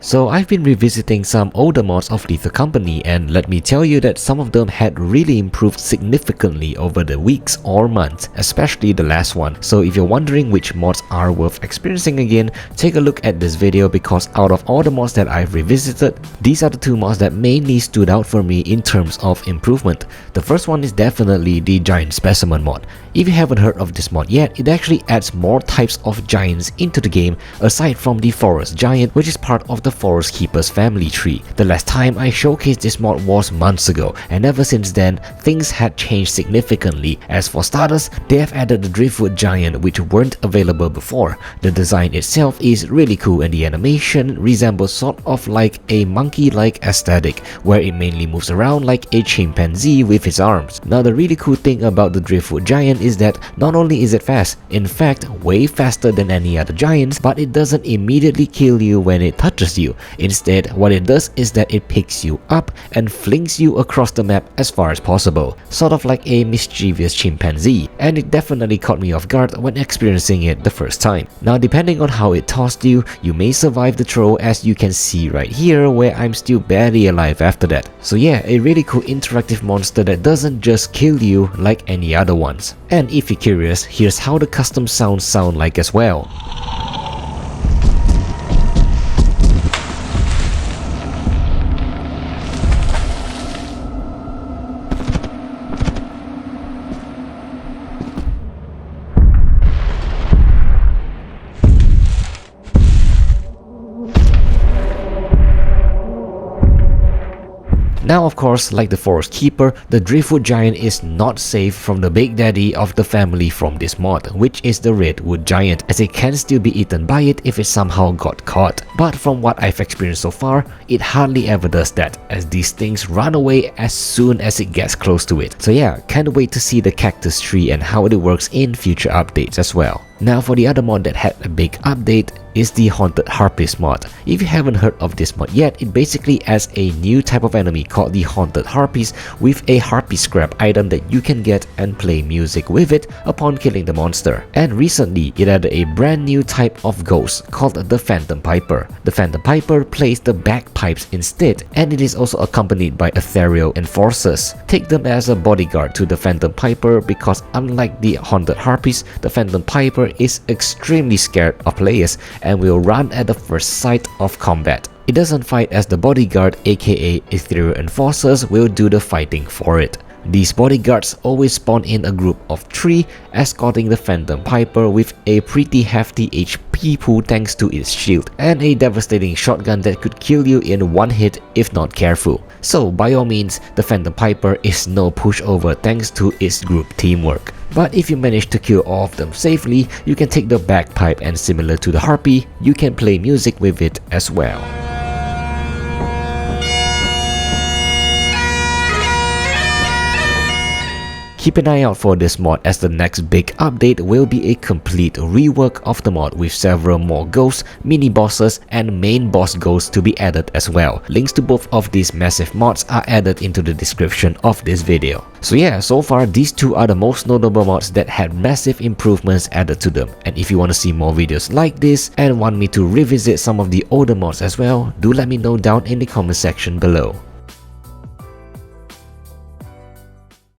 So I've been revisiting some older mods of Lethal Company, and let me tell you that some of them had really improved significantly over the weeks or months, especially the last one. So if you're wondering which mods are worth experiencing again, take a look at this video, because out of all the mods that I've revisited, these are the two mods that mainly stood out for me in terms of improvement. The first one is definitely the Giant Specimen mod. If you haven't heard of this mod yet, it actually adds more types of giants into the game aside from the Forest Giant, which is part of the Forest Keeper's family tree. The last time I showcased this mod was months ago, and ever since then, things had changed significantly. As for starters, they have added the Driftwood Giant, which weren't available before. The design itself is really cool, and the animation resembles sort of like a monkey-like aesthetic, where it mainly moves around like a chimpanzee with its arms. Now the really cool thing about the Driftwood Giant is that not only is it fast, in fact way faster than any other giants, but it doesn't immediately kill you when it touches you. Instead, what it does is that it picks you up and flings you across the map as far as possible, sort of like a mischievous chimpanzee, and it definitely caught me off guard when experiencing it the first time. Now depending on how it tossed you, you may survive the throw, as you can see right here where I'm still barely alive after that. So yeah, a really cool interactive monster that doesn't just kill you like any other ones. And if you're curious, here's how the custom sounds sound like as well. Now of course, like the Forest Keeper, the Driftwood Giant is not safe from the big daddy of the family from this mod, which is the Redwood Giant, as it can still be eaten by it if it somehow got caught. But from what I've experienced so far, it hardly ever does that, as these things run away as soon as it gets close to it. So yeah, can't wait to see the cactus tree and how it works in future updates as well. Now for the other mod that had a big update is the Haunted Harpist mod. If you haven't heard of this mod yet, it basically adds a new type of enemy called the Haunted Harpist with a harpy scrap item that you can get and play music with it upon killing the monster. And recently, it added a brand new type of ghost called the Phantom Piper. The Phantom Piper plays the bagpipes instead, and it is also accompanied by ethereal enforcers. Take them as a bodyguard to the Phantom Piper, because unlike the Haunted Harpist, the Phantom Piper is extremely scared of players and will run at the first sight of combat. It doesn't fight, as the bodyguard aka ethereal enforcers will do the fighting for it. These bodyguards always spawn in a group of 3, escorting the Phantom Piper with a pretty hefty HP pool thanks to its shield, and a devastating shotgun that could kill you in one hit if not careful. So by all means, the Phantom Piper is no pushover thanks to its group teamwork. But if you manage to kill all of them safely, you can take the bagpipe, and similar to the harpy, you can play music with it as well. Keep an eye out for this mod, as the next big update will be a complete rework of the mod with several more ghosts, mini bosses, and main boss ghosts to be added as well. Links to both of these massive mods are added into the description of this video. So yeah, so far these two are the most notable mods that had massive improvements added to them. And if you want to see more videos like this and want me to revisit some of the older mods as well, do let me know down in the comment section below.